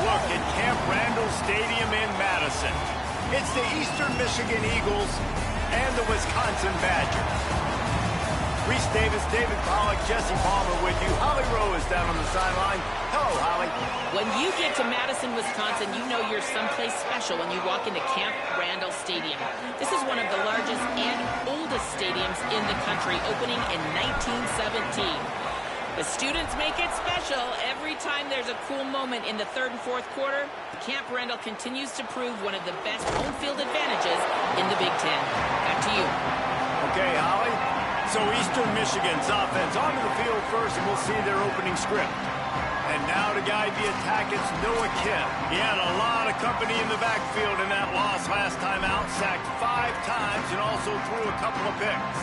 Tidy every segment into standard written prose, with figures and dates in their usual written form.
look at Camp Randall Stadium in Madison. It's the Eastern Michigan Eagles and the Wisconsin Badgers. Reese Davis, David Pollack, Jesse Palmer with you. Holly Rowe is down on the sideline. Hello, Holly. When you get to Madison, Wisconsin, you know you're someplace special when you walk into Camp Randall Stadium. This is one of the largest and oldest stadiums in the country, opening in 1917. The students make it special. Every time there's a cool moment in the third and fourth quarter, Camp Randall continues to prove one of the best home field advantages in the Big Ten. Back to you. Okay, Holly. So Eastern Michigan's offense onto the field first, and we'll see their opening script. And now to guide the attack, it's Noah Kim. He had a lot of company in the backfield in that loss last time out, sacked 5 times and also threw a couple of picks.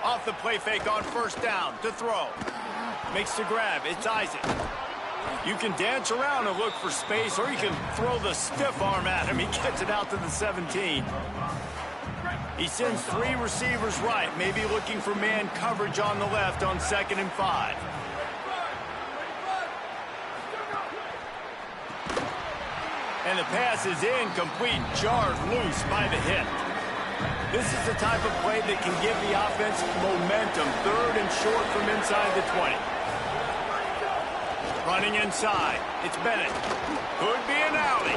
Off the play fake on first down to throw. Makes the grab. It's Isaac. You can dance around and look for space, or you can throw the stiff arm at him. He gets it out to the 17. He sends 3 receivers right, maybe looking for man coverage on the left on 2nd and 5. And the pass is incomplete, jarred loose by the hit. This is the type of play that can give the offense momentum. 3rd and short from inside the 20. Running inside. It's Bennett. Could be an alley.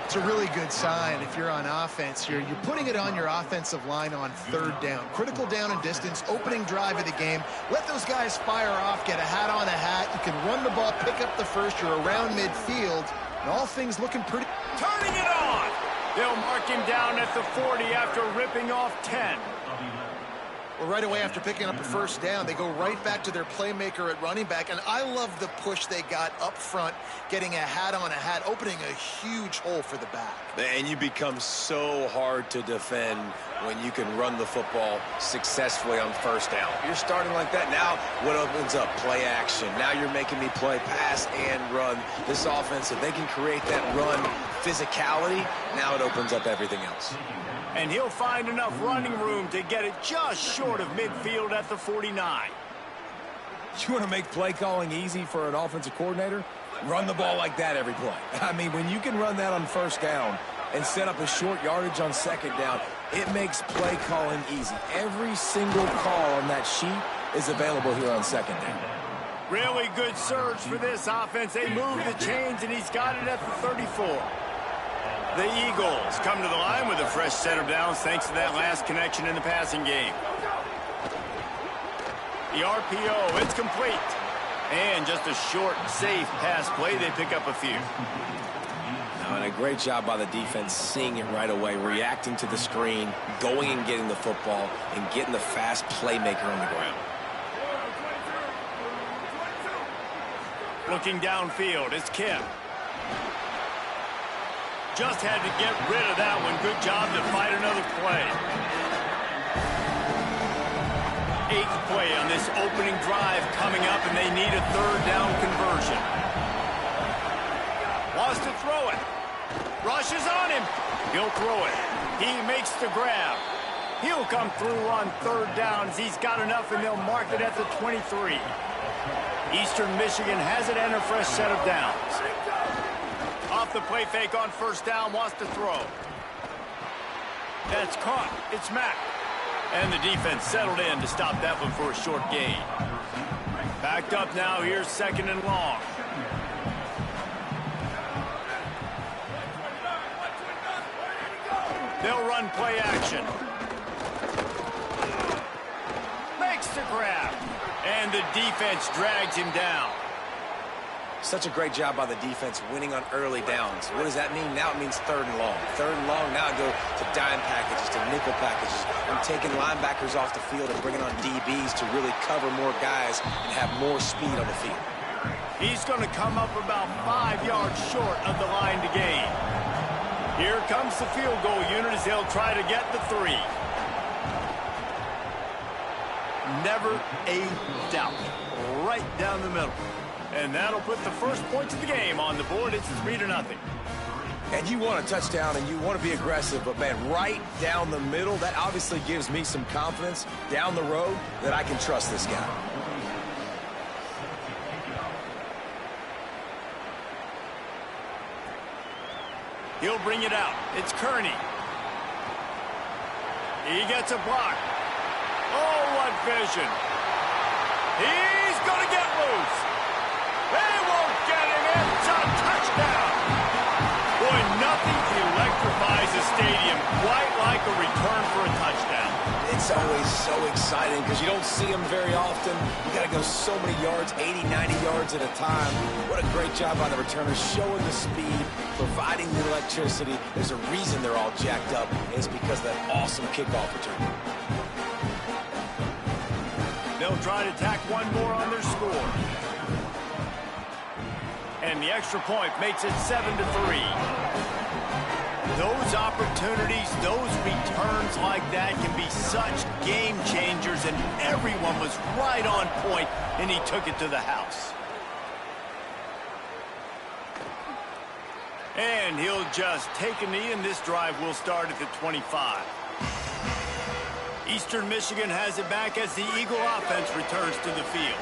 It's a really good sign if you're on offense here. You're putting it on your offensive line on 3rd down. Critical down and distance, opening drive of the game. Let those guys fire off, get a hat on a hat. You can run the ball, pick up the first. You're around midfield. And all things looking pretty... Turning it on! They'll mark him down at the 40 after ripping off 10. Well, right away after picking up a first down, they go right back to their playmaker at running back. And I love the push they got up front, getting a hat on a hat, opening a huge hole for the back. And you become so hard to defend when you can run the football successfully on first down. You're starting like that. Now, what opens up? Play action. Now you're making me play pass and run. This offense, if they can create that run physicality, now it opens up everything else. And he'll find enough running room to get it just short of midfield at the 49. You want to make play calling easy for an offensive coordinator? Run the ball like that every play. I mean, when you can run that on first down and set up a short yardage on 2nd down, it makes play calling easy. Every single call on that sheet is available here on 2nd down. Really good surge for this offense. They move the chains, and he's got it at the 34. The Eagles come to the line with a fresh set of downs thanks to that last connection in the passing game. The RPO, it's complete. And just a short, safe pass play. They pick up a few. Now, and a great job by the defense seeing it right away, reacting to the screen, going and getting the football, and getting the fast playmaker on the ground. Looking downfield, it's Kim. Just had to get rid of that one. Good job to fight another play. 8th play on this opening drive coming up, and they need a 3rd down conversion. Wants to throw it. Rushes on him. He'll throw it. He makes the grab. He'll come through on 3rd down as he's got enough, and they'll mark it at the 23. Eastern Michigan has it and a fresh set of downs. Off the play fake on first down, wants to throw. That's caught. It's Mack. And the defense settled in to stop that one for a short gain. Backed up now, here's 2nd and long. They'll run play action. Makes the grab. And the defense drags him down. Such a great job by the defense winning on early downs. What does that mean? Now it means 3rd and long. 3rd and long, now I go to dime packages, to nickel packages. I'm taking linebackers off the field and bringing on DBs to really cover more guys and have more speed on the field. He's going to come up about 5 yards short of the line to gain. Here comes the field goal unit as they'll try to get the 3. Never a doubt. Right down the middle. And that'll put the first points of the game on the board. It's 3-0. And you want a touchdown and you want to be aggressive, but man, right down the middle, that obviously gives me some confidence down the road that I can trust this guy. He'll bring it out. It's Kearney. He gets a block. Oh, what vision. He's going to get loose. They won't get him. It's a touchdown. Boy, nothing electrifies a stadium quite like a return for a touchdown. It's always so exciting because you don't see them very often. You got to go so many yards, 80, 90 yards at a time. What a great job by the returners, showing the speed, providing the electricity. There's a reason they're all jacked up. It's because of that awesome kickoff return. They'll try to tack one more on their score. And the extra point makes it 7-3. Those opportunities, those returns like that can be such game changers, and everyone was right on point, and he took it to the house. And he'll just take a knee, and this drive will start at the 25. Eastern Michigan has it back as the Eagle offense returns to the field.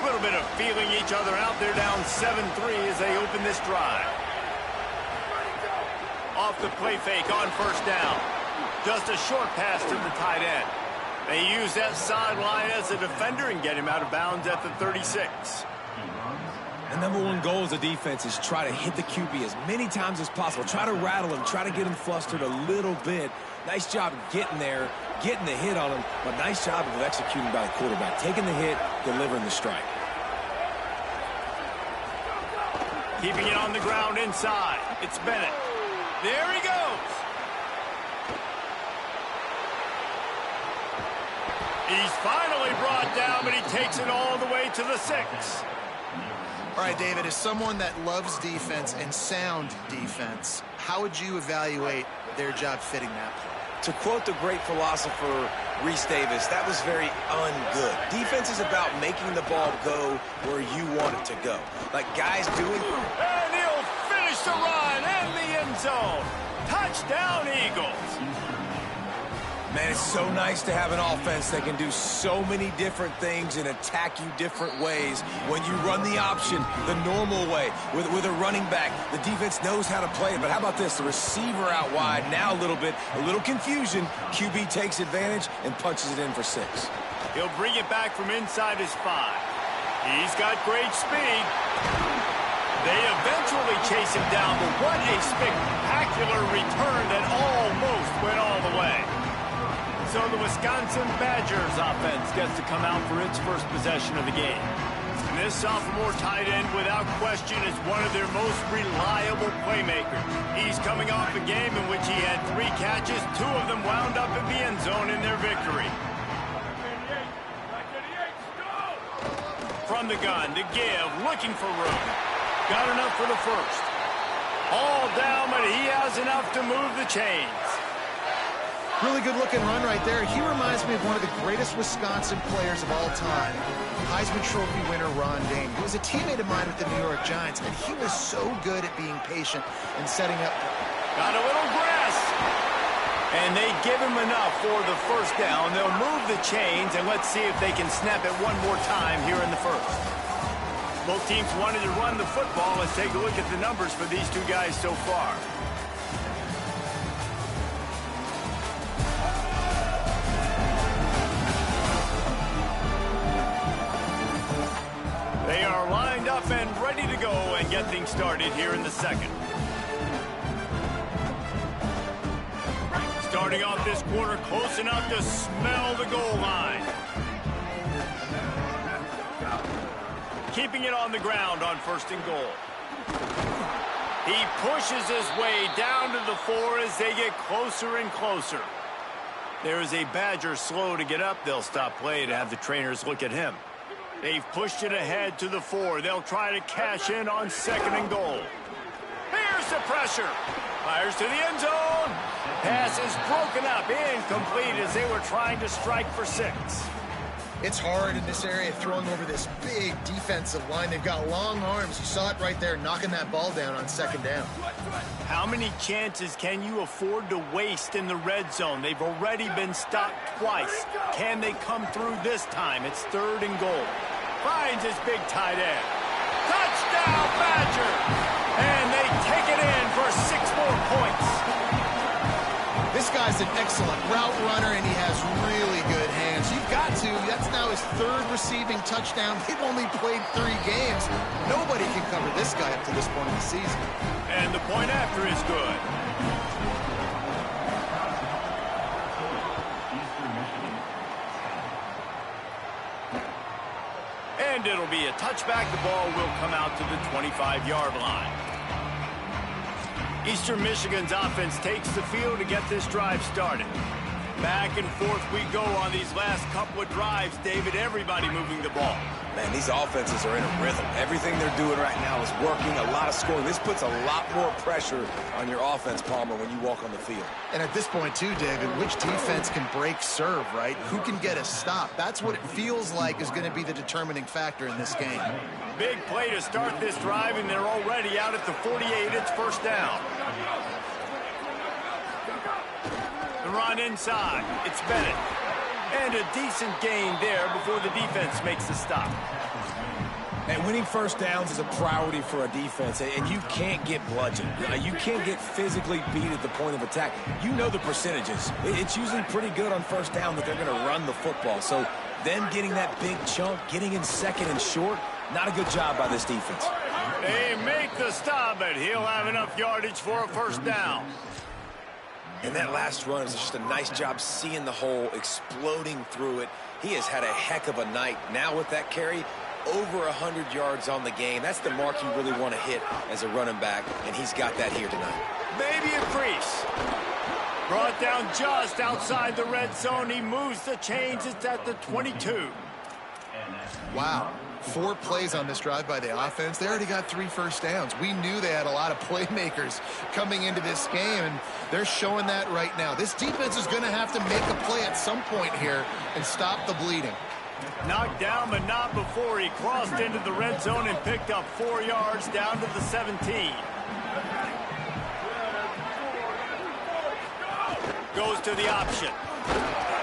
A little bit of feeling each other out there, down 7-3 as they open this drive. Off the play fake on first down. Just a short pass to the tight end. They use that sideline as a defender and get him out of bounds at the 36. The number one goal as a defense is try to hit the QB as many times as possible. Try to rattle him, try to get him flustered a little bit. Nice job getting there, getting the hit on him, but nice job of executing by the quarterback. Taking the hit, delivering the strike. Keeping it on the ground inside. It's Bennett. There he goes. He's finally brought down, but he takes it all the way to the 6. All right, David, as someone that loves defense and sound defense, how would you evaluate their job fitting that play? To quote the great philosopher Reese Davis, that was very un-good. Defense is about making the ball go where you want it to go. Like guys doing... And he'll finish the run in the end zone. Touchdown, Eagles. Man, it's so nice to have an offense that can do so many different things and attack you different ways. When you run the option the normal way with a running back, the defense knows how to play it. But how about this? The receiver out wide, now a little confusion. QB takes advantage and punches it in for 6. He'll bring it back from inside his 5. He's got great speed. They eventually chase him down, but what a spectacular return that almost went all the way. So the Wisconsin Badgers offense gets to come out for its first possession of the game. And this sophomore tight end, without question, is one of their most reliable playmakers. He's coming off a game in which he had 3 catches. 2 of them wound up in the end zone in their victory. From the gun, to give, looking for room. Got enough for the first. All down, but he has enough to move the chains. Really good-looking run right there. He reminds me of one of the greatest Wisconsin players of all time, Heisman Trophy winner Ron Dayne. He was a teammate of mine with the New York Giants, and he was so good at being patient and setting up. Got a little grass. And they give him enough for the first down. They'll move the chains, and let's see if they can snap it one more time here in the first. Both teams wanted to run the football. Let's take a look at the numbers for these 2 guys so far. They are lined up and ready to go and get things started here in the second. Starting off this quarter close enough to smell the goal line. Keeping it on the ground on 1st and goal. He pushes his way down to the 4 as they get closer and closer. There is a Badger slow to get up. They'll stop play to have the trainers look at him. They've pushed it ahead to the 4. They'll try to cash in on 2nd and goal. Here's the pressure. Fires to the end zone. Pass is broken up, incomplete as they were trying to strike for 6. It's hard in this area throwing over this big defensive line. They've got long arms. You saw it right there, knocking that ball down on second down. How many chances can you afford to waste in the red zone? They've already been stopped twice. Can they come through this time? It's 3rd and goal. Finds his big tight end. Touchdown, Badger! And they take it in for 6 more points. This guy's an excellent route runner, and he has really good hands. You've got to. That's now his 3rd receiving touchdown. They've only played 3 games. Nobody can cover this guy up to this point in the season. And the point after is good. And it'll be a touchback. The ball will come out to the 25-yard line. Eastern Michigan's offense takes the field to get this drive started. Back and forth we go on these last couple of drives, David. Everybody moving the ball. Man, these offenses are in a rhythm. Everything they're doing right now is working, a lot of scoring. This puts a lot more pressure on your offense, Palmer, when you walk on the field. And at this point, too, David, which defense can break serve, right? Who can get a stop? That's what it feels like is going to be the determining factor in this game. Big play to start this drive, and they're already out at the 48. It's 1st down. The run inside. It's Bennett. And a decent gain there before the defense makes the stop. And winning 1st downs is a priority for a defense, and you can't get bludgeoned. You can't get physically beat at the point of attack. You know the percentages. It's usually pretty good on 1st down that they're going to run the football. So them getting that big chunk, getting in 2nd and short, not a good job by this defense. They make the stop, but he'll have enough yardage for a 1st down. And that last run is just a nice job seeing the hole, exploding through it. He has had a heck of a night. Now with that carry, over 100 yards on the game. That's the mark you really want to hit as a running back, and he's got that here tonight. Maybe a crease. Brought down just outside the red zone. He moves the chains. It's at the 22. Wow. 4 plays on this drive by the offense. They already got 3 first downs. We knew they had a lot of playmakers coming into this game, and they're showing that right now. This defense is going to have to make a play at some point here and stop the bleeding. Knocked down, but not before he crossed into the red zone and picked up 4 yards down to the 17. Goes to the option.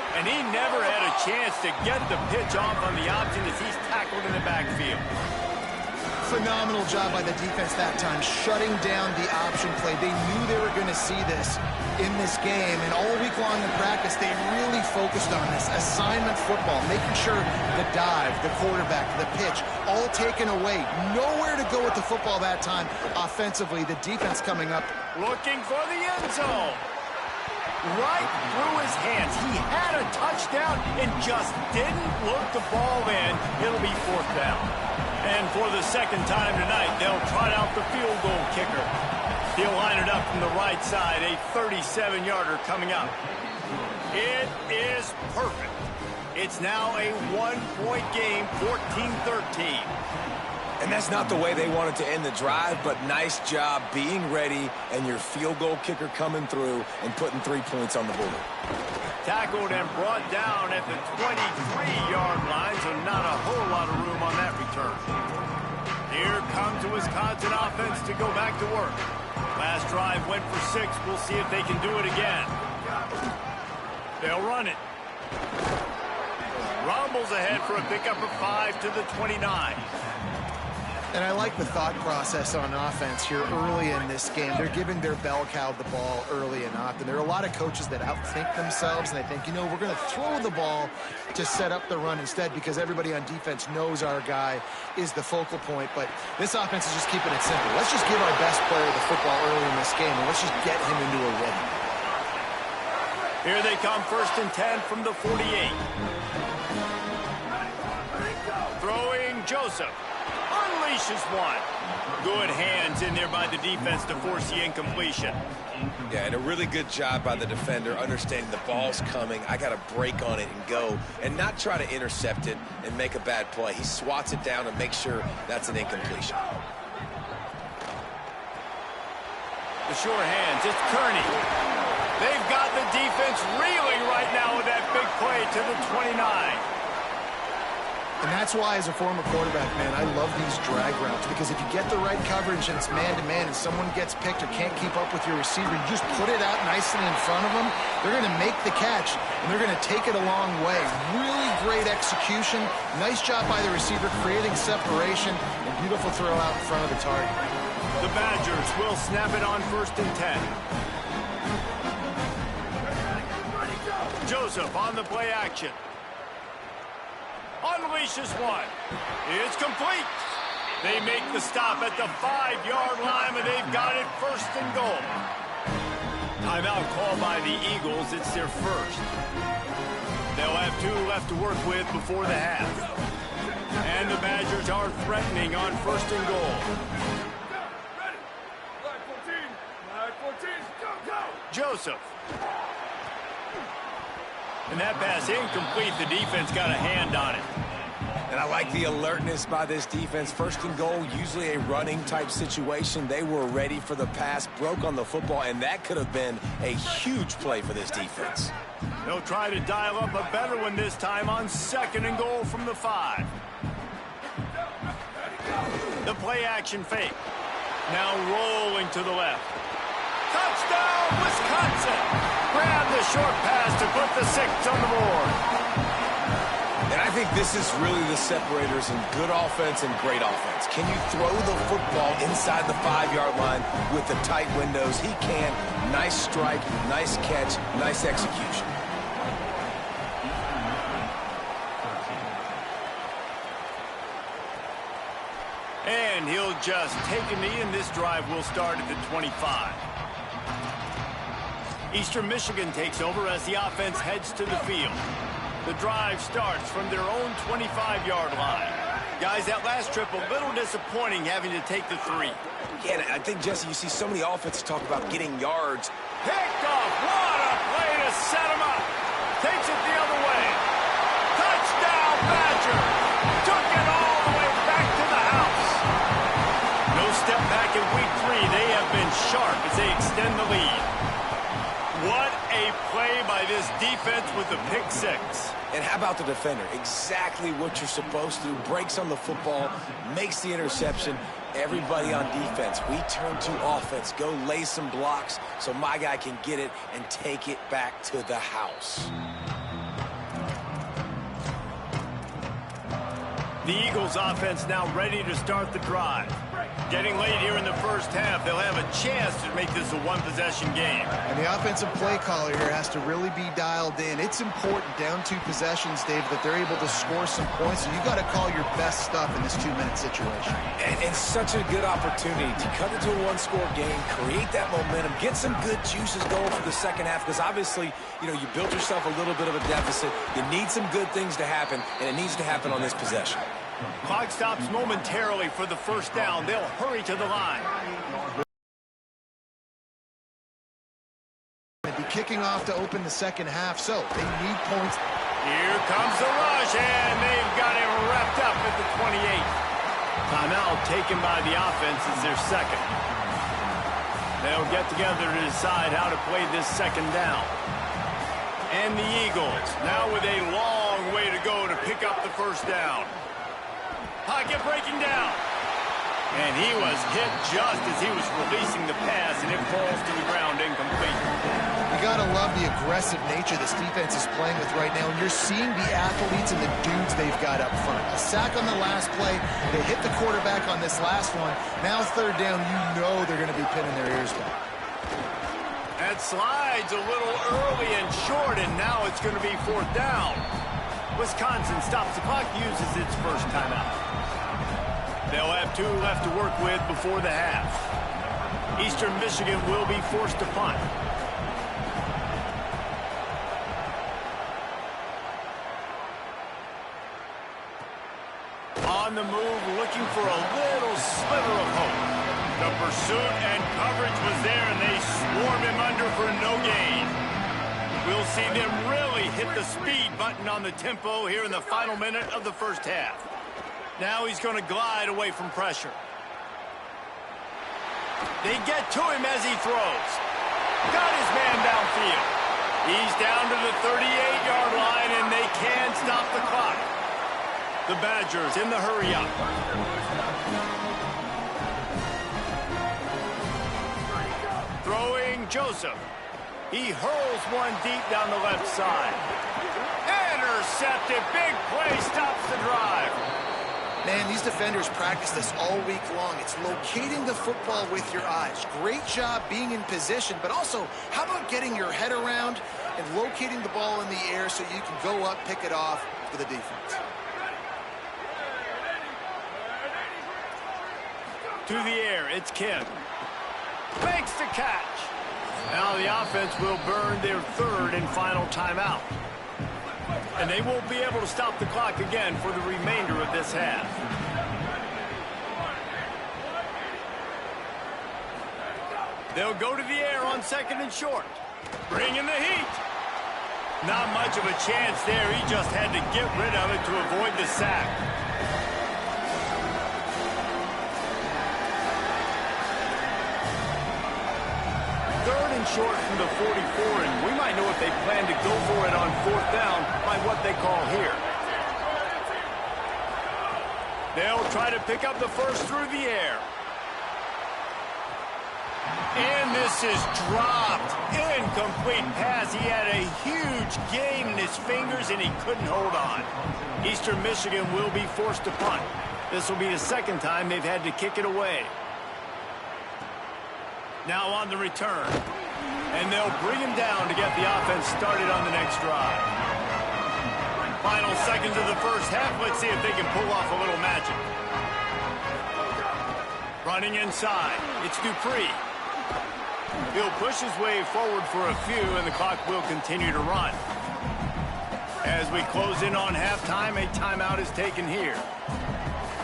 And he never had a chance to get the pitch off on the option as he's tackled in the backfield. Phenomenal job by the defense that time, shutting down the option play. They knew they were going to see this in this game, and all week long in practice, they really focused on this assignment football, making sure the dive, the quarterback, the pitch, all taken away. Nowhere to go with the football that time offensively. The defense coming up. Looking for the end zone. Right through his hands. He had a touchdown and just didn't look the ball in. It'll be 4th down. And for the 2nd time tonight, they'll trot out the field goal kicker. He'll line it up from the right side, a 37-yarder coming up. It is perfect. It's now a 1-point game, 14-13. And that's not the way they wanted to end the drive, but nice job being ready and your field goal kicker coming through and putting 3 points on the board. Tackled and brought down at the 23-yard line, so not a whole lot of room on that return. Here comes the Wisconsin offense to go back to work. Last drive went for 6. We'll see if they can do it again. They'll run it. Rumbles ahead for a pickup of 5 to the 29. And I like the thought process on offense here early in this game. They're giving their bell cow the ball early and often. There are a lot of coaches that outthink themselves, and they think, you know, we're going to throw the ball to set up the run instead because everybody on defense knows our guy is the focal point. But this offense is just keeping it simple. Let's just give our best player the football early in this game, and let's just get him into a rhythm. Here they come, 1st and 10 from the 48. Throwing Joseph. Unleashes one. Good hands in there by the defense to force the incompletion. Yeah, and a really good job by the defender understanding the ball's coming. I got to break on it and go and not try to intercept it and make a bad play. He swats it down and makes sure that's an incompletion. The sure hands, it's Kearney. They've got the defense reeling right now with that big play to the 29. And that's why, as a former quarterback, man, I love these drag routes, because if you get the right coverage and it's man-to-man and someone gets picked or can't keep up with your receiver, you just put it out nicely in front of them, they're going to make the catch, and they're going to take it a long way. Really great execution. Nice job by the receiver creating separation, and beautiful throw out in front of the target. The Badgers will snap it on 1st and 10. Joseph on the play action. Unleashes one. It's complete. They make the stop at the 5-yard line, and they've got it 1st and goal. Timeout called by the Eagles. It's their first. They'll have 2 left to work with before the half. And the Badgers are threatening on 1st and goal. Joseph. And that pass incomplete. The defense got a hand on it. And I like the alertness by this defense. 1st and goal, usually a running type situation. They were ready for the pass, broke on the football, and that could have been a huge play for this defense. They'll try to dial up a better one this time on 2nd and goal from the 5. The play action fake. Now rolling to the left. Touchdown, Wisconsin! Grab the short pass to put the 6 on the board. And I think this is really the separators in good offense and great offense. Can you throw the football inside the 5-yard line with the tight windows? He can. Nice strike, nice catch, nice execution. And he'll just take a knee, and this drive will start at the 25. Eastern Michigan takes over as the offense heads to the field. The drive starts from their own 25-yard line. Guys, that last trip, a little disappointing having to take the 3. Yeah, I think, Jesse, you see so many offenses talk about getting yards. Picked off. What a play to set him up. Takes it the other way. Touchdown, Badger. Took it all the way back to the house. No step back in week 3. They have been sharp as they extend the lead. What a play by this defense with the pick 6. And how about the defender? Exactly what you're supposed to do. Breaks on the football, makes the interception. Everybody on defense, we turn to offense. Go lay some blocks so my guy can get it and take it back to the house. The Eagles offense now ready to start the drive. Getting late here in the first half, they'll have a chance to make this a one-possession game. And the offensive play caller here has to really be dialed in. It's important down 2 possessions, Dave, that they're able to score some points. So you got to call your best stuff in this 2-minute situation. And such a good opportunity to cut into a 1-score game, create that momentum, get some good juices going for the second half, because obviously, you built yourself a little bit of a deficit. You need some good things to happen, and it needs to happen on this possession. Clock stops momentarily for the 1st down. They'll hurry to the line. They'll be kicking off to open the second half, so they need points. Here comes the rush, and they've got it wrapped up at the 28. Timeout taken by the offense is their 2nd. They'll get together to decide how to play this 2nd down. And the Eagles, now with a long way to go to pick up the 1st down. Pocket breaking down. And he was hit just as he was releasing the pass, and it falls to the ground incomplete. You got to love the aggressive nature this defense is playing with right now, and you're seeing the athletes and the dudes they've got up front. A sack on the last play. They hit the quarterback on this last one. Now 3rd down, you know they're going to be pinning their ears back. That slides a little early and short, and now it's going to be 4th down. Wisconsin stops the clock, uses its first timeout. They'll have 2 left to work with before the half. Eastern Michigan will be forced to punt. On the move, looking for a little sliver of hope. The pursuit and coverage was there, and they swarm him under for no gain. We'll see them really hit the speed button on the tempo here in the final minute of the first half. Now he's going to glide away from pressure. They get to him as he throws. Got his man downfield. He's down to the 38-yard line, and they can stop the clock. The Badgers in the hurry-up. Throwing Joseph. He hurls one deep down the left side. Intercepted. Big play stops the drive. Man, these defenders practice this all week long. It's locating the football with your eyes. Great job being in position, but also, how about getting your head around and locating the ball in the air so you can go up, pick it off for the defense. To the air, it's Kim. Makes the catch. Now the offense will burn their third and final timeout. And they won't be able to stop the clock again for the remainder of this half. They'll go to the air on second and short. Bringing the heat. Not much of a chance there. He just had to get rid of it to avoid the sack. Third and short from the 44, and we might know if they plan to go for it on fourth down by what they call here. They'll try to pick up the first through the air. And this is dropped. Incomplete pass. He had a huge gain in his fingers, and he couldn't hold on. Eastern Michigan will be forced to punt. This will be the second time they've had to kick it away. Now on the return. And they'll bring him down to get the offense started on the next drive. Final seconds of the first half. Let's see if they can pull off a little magic. Running inside. It's Dupree. He'll push his way forward for a few, and the clock will continue to run. As we close in on halftime, a timeout is taken here.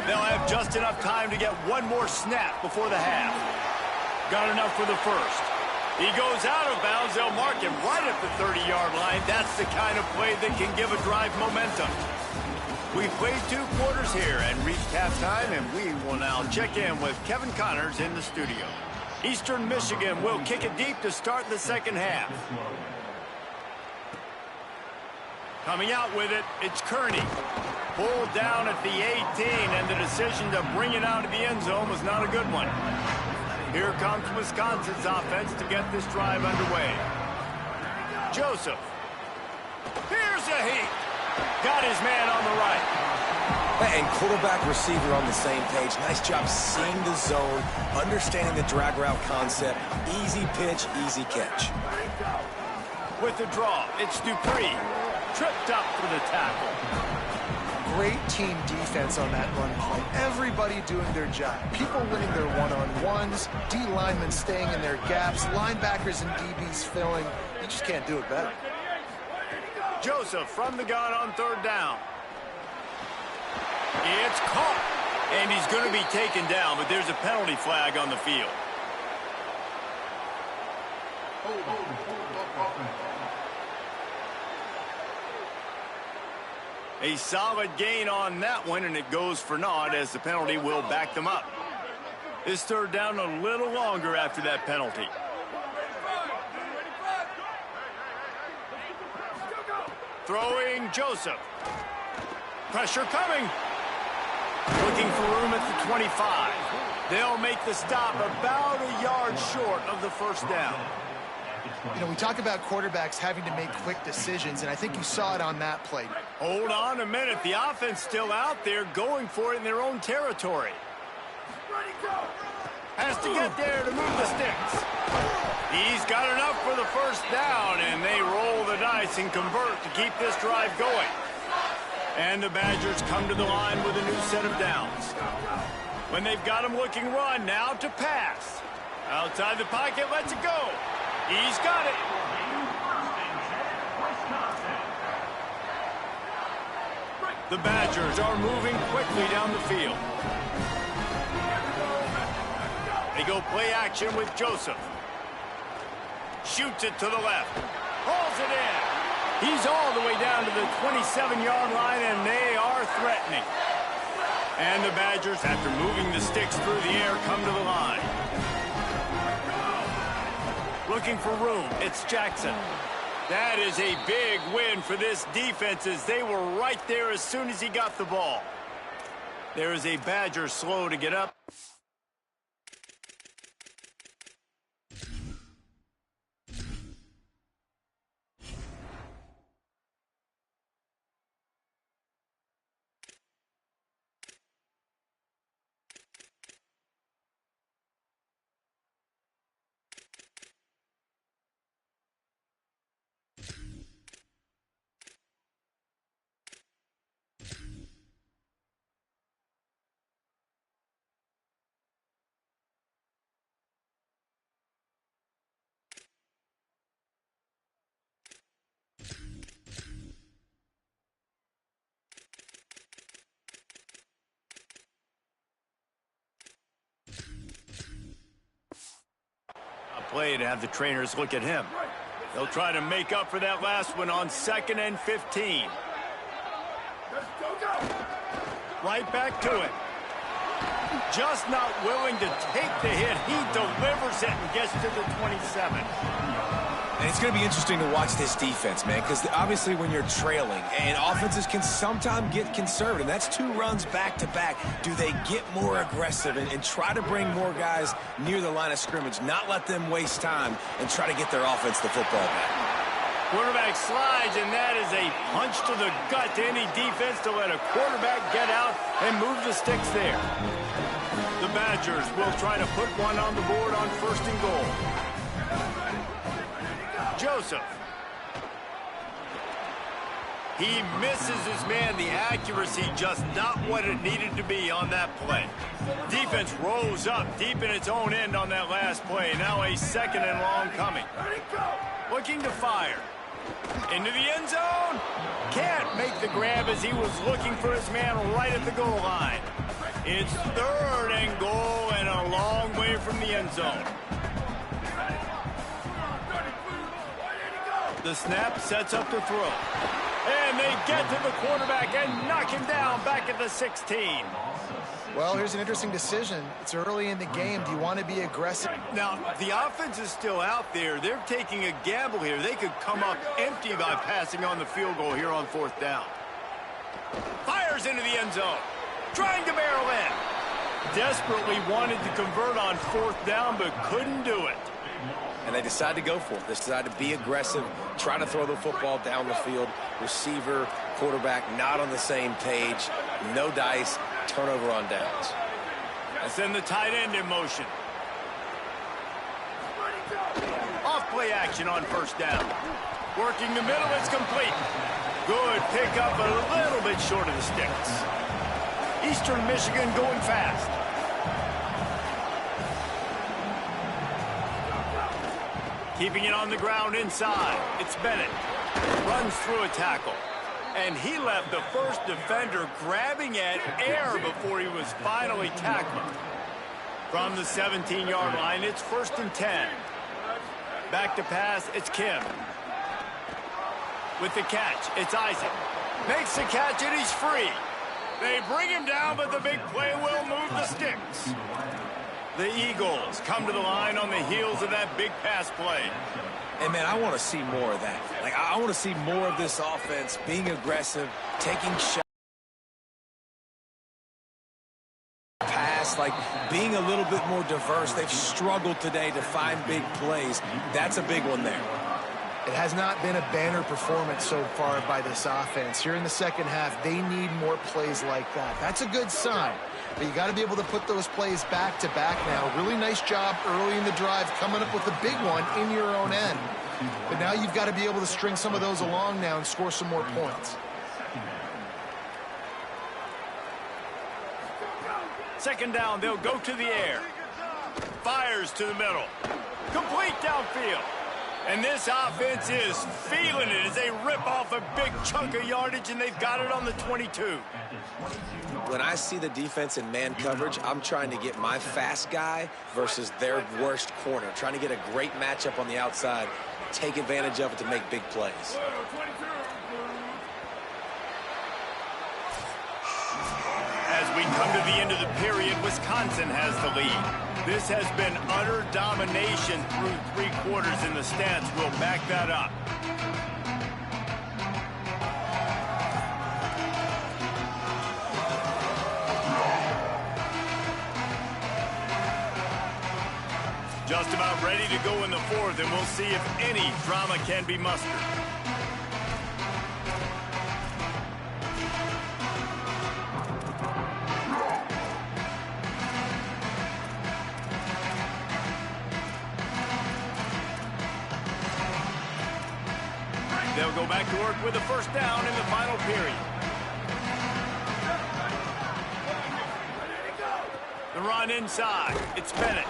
They'll have just enough time to get one more snap before the half. Got enough for the first. He goes out of bounds. They'll mark him right at the 30-yard line. That's the kind of play that can give a drive momentum. We've played 2 quarters here and reached halftime, and we will now check in with Kevin Connors in the studio. Eastern Michigan will kick it deep to start the second half. Coming out with it, it's Kearney. Pulled down at the 18, and the decision to bring it out of the end zone was not a good one. Here comes Wisconsin's offense to get this drive underway. Joseph. Here's a heat. Got his man on the right. And quarterback receiver on the same page. Nice job seeing the zone, understanding the drag route concept. Easy pitch, easy catch. With the draw, it's Dupree. Tripped up for the tackle. Great team defense on that run play. Everybody doing their job. People winning their one-on-ones, D linemen staying in their gaps, linebackers and DBs filling. You just can't do it better. Joseph from the gun on third down. It's caught. And he's going to be taken down, but there's a penalty flag on the field. A solid gain on that one, and it goes for naught as the penalty will back them up. This third down a little longer after that penalty. Throwing Joseph. Pressure coming. Looking for room at the 25. They'll make the stop about a yard short of the first down. You know, we talk about quarterbacks having to make quick decisions, and I think you saw it on that play. Hold on a minute. The offense still out there going for it in their own territory. Has to get there to move the sticks. He's got enough for the first down, and they roll the dice and convert to keep this drive going. And the Badgers come to the line with a new set of downs. When they've got him looking run, now to pass. Outside the pocket, lets it go. He's got it. The Badgers are moving quickly down the field. They go play action with Joseph. Shoots it to the left. Hauls it in. He's all the way down to the 27-yard line, and they are threatening. And the Badgers, after moving the sticks through the air, come to the line. Looking for room. It's Jackson. That is a big win for this defense as they were right there as soon as he got the ball. There is a Badger slow to get up. Play to have the trainers look at him. They'll try to make up for that last one on 2nd and 15. Right back to it. Just not willing to take the hit. He delivers it and gets to the 27. And it's going to be interesting to watch this defense, man, because obviously when you're trailing, and offenses can sometimes get conservative. That's 2 runs back-to-back. Do they get more aggressive and try to bring more guys near the line of scrimmage, not let them waste time, and try to get their offense the football back? Quarterback slides, and that is a punch to the gut to any defense to let a quarterback get out and move the sticks there. The Badgers will try to put one on the board on 1st and goal. Joseph. He misses his man. The accuracy just not what it needed to be on that play. Defense rose up deep in its own end on that last play. Now a 2nd and long coming. Looking to fire. Into the end zone. Can't make the grab as he was looking for his man right at the goal line. It's 3rd and goal and a long way from the end zone. The snap sets up to throw. And they get to the quarterback and knock him down back at the 16. Well, here's an interesting decision. It's early in the game. Do you want to be aggressive? Now, the offense is still out there. They're taking a gamble here. They could come up empty by passing on the field goal here on 4th down. Fires into the end zone. Trying to barrel in. Desperately wanted to convert on 4th down, but couldn't do it. And they decide to go for it. They decide to be aggressive, try to throw the football down the field. Receiver, quarterback, not on the same page. No dice, turnover on downs. I send the tight end in motion. Off play action on 1st down. Working the middle, it's complete. Good pickup, a little bit short of the sticks. Eastern Michigan going fast. Keeping it on the ground inside. It's Bennett. Runs through a tackle. And he left the first defender grabbing at air before he was finally tackled. From the 17-yard line, it's 1st and 10. Back to pass, it's Kim. With the catch, it's Isaac. Makes the catch and he's free. They bring him down, but the big play will move the sticks. The Eagles come to the line on the heels of that big pass play. And, man, I want to see more of that. Like, I want to see more of this offense being aggressive, taking shots. Pass, like, being a little bit more diverse. They've struggled today to find big plays. That's a big one there. It has not been a banner performance so far by this offense. Here in the 2nd half, they need more plays like that. That's a good sign. But you got to be able to put those plays back to back now. Really nice job early in the drive coming up with a big one in your own end. But now you've got to be able to string some of those along now and score some more points. 2nd down, they'll go to the air. Fires to the middle. Complete downfield. And this offense is feeling it as they rip off a big chunk of yardage, and they've got it on the 22. When I see the defense in man coverage, I'm trying to get my fast guy versus their worst corner. Trying to get a great matchup on the outside, take advantage of it to make big plays. As we come to the end of the period, Wisconsin has the lead. This has been utter domination through 3 quarters, and the stats will back that up. Just about ready to go in the 4th, and we'll see if any drama can be mustered. They'll go back to work with a first down in the final period. The run inside. It's Bennett.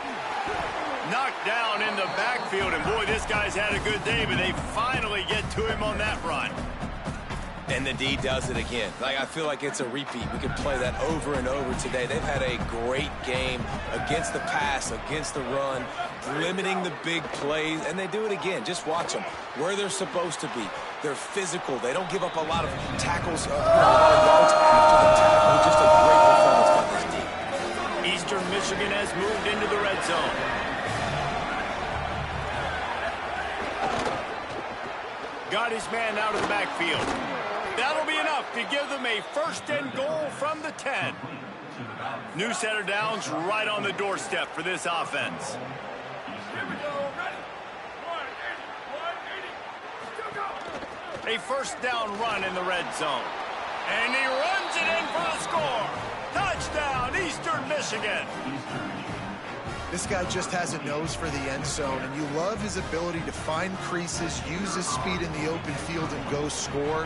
Knocked down in the backfield, and boy, this guy's had a good day, but they finally get to him on that run. And the D does it again. Like, I feel like it's a repeat. We could play that over and over today. They've had a great game against the pass, against the run, limiting the big plays, and they do it again. Just watch them where they're supposed to be. They're physical. They don't give up a lot of tackles, a lot of yards after the tackle. Just a great performance by this team. Eastern Michigan has moved into the red zone. Got his man out of the backfield. That'll be enough to give them a 1st and goal from the 10. New set of downs right on the doorstep for this offense. A 1st down run in the red zone. And he runs it in for the score. Touchdown, Eastern Michigan. This guy just has a nose for the end zone, and you love his ability to find creases, use his speed in the open field, and go score.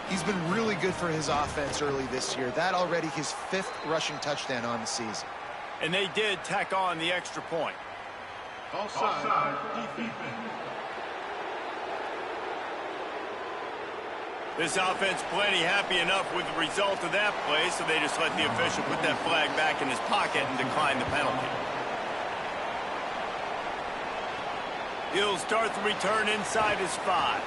He's been really good for his offense early this year. That already his 5th rushing touchdown on the season. And they did tack on the extra point. Offside, defense. This offense plenty happy enough with the result of that play, so they just let the official put that flag back in his pocket and decline the penalty. He'll start the return inside his 5.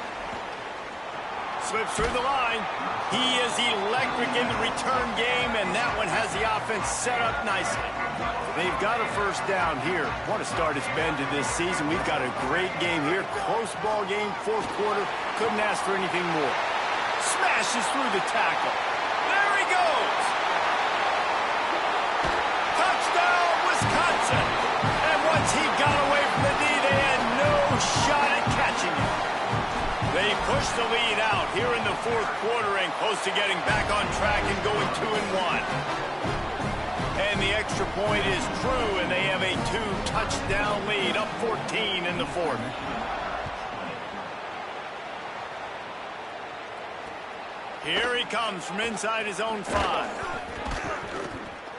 Slips through the line. He is electric in the return game, and that one has the offense set up nicely. They've got a 1st down here. What a start it's been to this season. We've got a great game here. Close ball game, 4th quarter. Couldn't ask for anything more. Smashes through the tackle. There he goes. Touchdown, Wisconsin. And once he got away from the D, they had no shot at catching him. They push the lead out here in the 4th quarter and close to getting back on track and going 2-1. And the extra point is true, and they have a 2-touchdown lead, up 14 in the 4th. Here he comes from inside his own 5.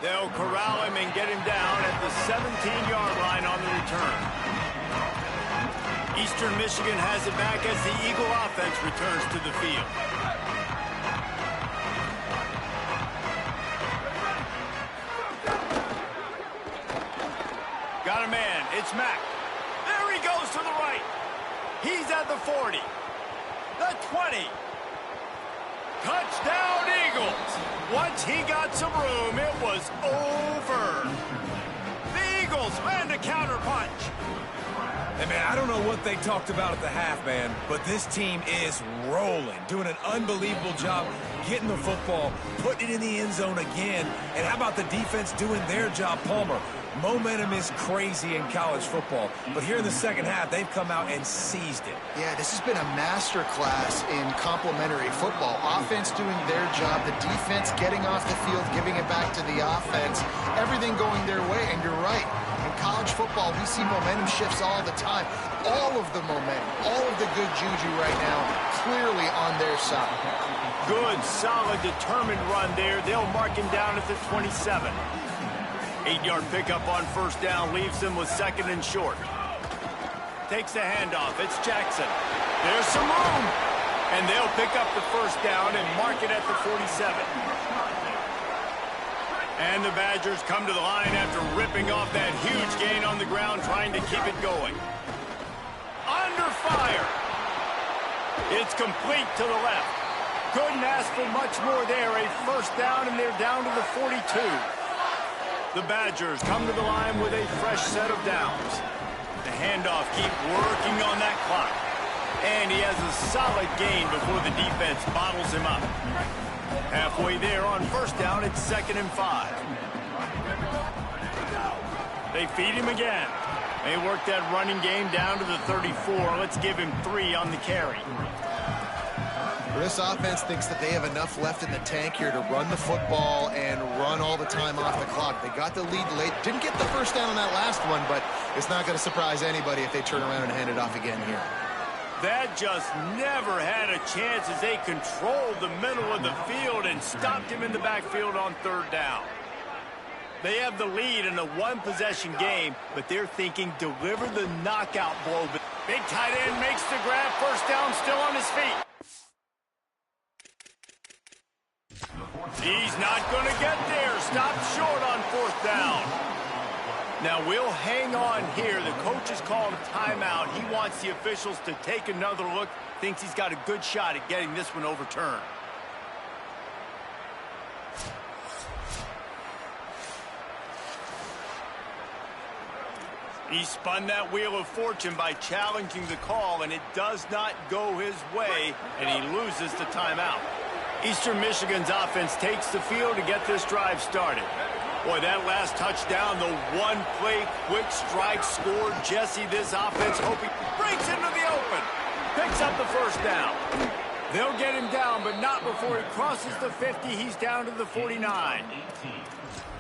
They'll corral him and get him down at the 17-yard line on the return. Eastern Michigan has it back as the Eagle offense returns to the field. Got a man. It's Mack. There he goes to the right. He's at the 40. The 20. Touchdown, Eagles. Once he got some room, it was over. The Eagles land a counterpunch. Hey, man, I don't know what they talked about at the half, man, but this team is rolling, doing an unbelievable job getting the football, putting it in the end zone again. And how about the defense doing their job, Palmer? Momentum is crazy in college football, but here in the second half, they've come out and seized it. Yeah, this has been a master class in complementary football. Offense doing their job, the defense getting off the field, giving it back to the offense, everything going their way, and you're right. In college football, we see momentum shifts all the time. All of the momentum, all of the good juju right now, clearly on their side. Good, solid, determined run there. They'll mark him down at the 27. 8-yard pickup on 1st down leaves them with 2nd and short. Takes the handoff. It's Jackson. There's some room. And they'll pick up the 1st down and mark it at the 47. And the Badgers come to the line after ripping off that huge gain on the ground, trying to keep it going. Under fire. It's complete to the left. Couldn't ask for much more there. A first down, and they're down to the 42. The Badgers come to the line with a fresh set of downs. The handoff, keep working on that clock. And he has a solid gain before the defense bottles him up. Halfway there on first down, it's 2nd and 5. They feed him again. They work that running game down to the 34. Let's give him 3 on the carry. This offense thinks that they have enough left in the tank here to run the football and run all the time off the clock. They got the lead late. Didn't get the first down on that last one, but it's not going to surprise anybody if they turn around and hand it off again here. That just never had a chance as they controlled the middle of the field and stopped him in the backfield on 3rd down. They have the lead in a one-possession game, but they're thinking deliver the knockout blow. Big tight end makes the grab. First down, still on his feet. He's not going to get there. Stopped short on 4th down. Now we'll hang on here. The coach has called a timeout. He wants the officials to take another look. Thinks he's got a good shot at getting this one overturned. He spun that wheel of fortune by challenging the call, and it does not go his way, and he loses the timeout. Eastern Michigan's offense takes the field to get this drive started. Boy, that last touchdown, the one-play quick strike scored. Jesse, this offense hoping breaks into the open. Picks up the first down. They'll get him down, but not before he crosses the 50. He's down to the 49.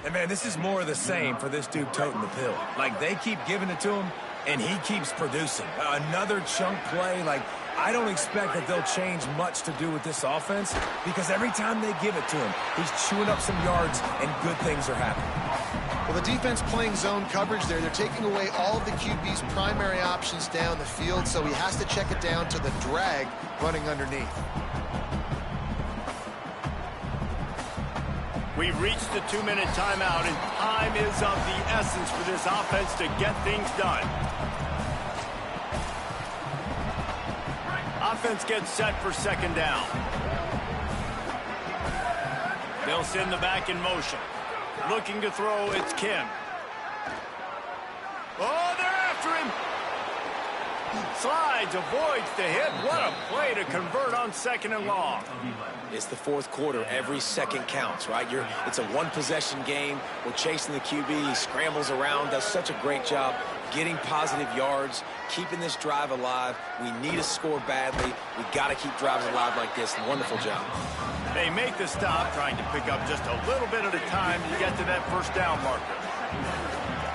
And, man, this is more of the same for this dude toting the pill. Like, they keep giving it to him, and he keeps producing. Another chunk play, like, I don't expect that they'll change much to do with this offense because every time they give it to him, he's chewing up some yards and good things are happening. Well, the defense playing zone coverage there. They're taking away all of the QB's primary options down the field, so he has to check it down to the drag running underneath. We've reached the 2-minute timeout, and time is of the essence for this offense to get things done. Offense gets set for 2nd down. They'll send the back in motion. Looking to throw, it's Kim. Oh, they're after him. Slides, avoids the hit. What a play to convert on 2nd and long. It's the 4th quarter. Every second counts, right? It's a one-possession game. We're chasing the QB. He scrambles around, does such a great job getting positive yards, keeping this drive alive. We need a score badly. We got to keep drives alive like this. Wonderful job. They make the stop, trying to pick up just a little bit at a time to get to that first down marker.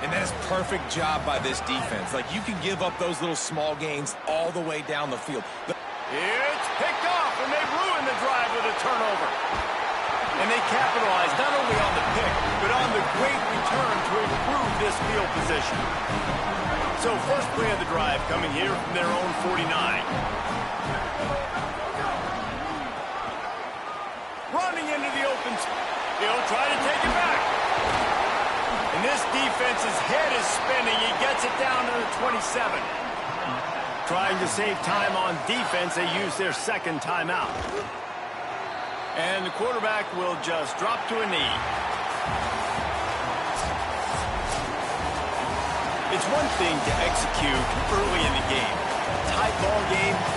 And that's perfect job by this defense. Like, you can give up those little small gains all the way down the field. It's picked off, and they ruin the drive with a turnover. And they capitalize not only on the pick, but on the great return to improve this field position. So first play of the drive coming here from their own 49. Running into the open. He'll try to take it back. And this defense's head is spinning. He gets it down to the 27. Trying to save time on defense, they use their 2nd timeout. And the quarterback will just drop to a knee. It's one thing to execute early in the game. Tight ball game,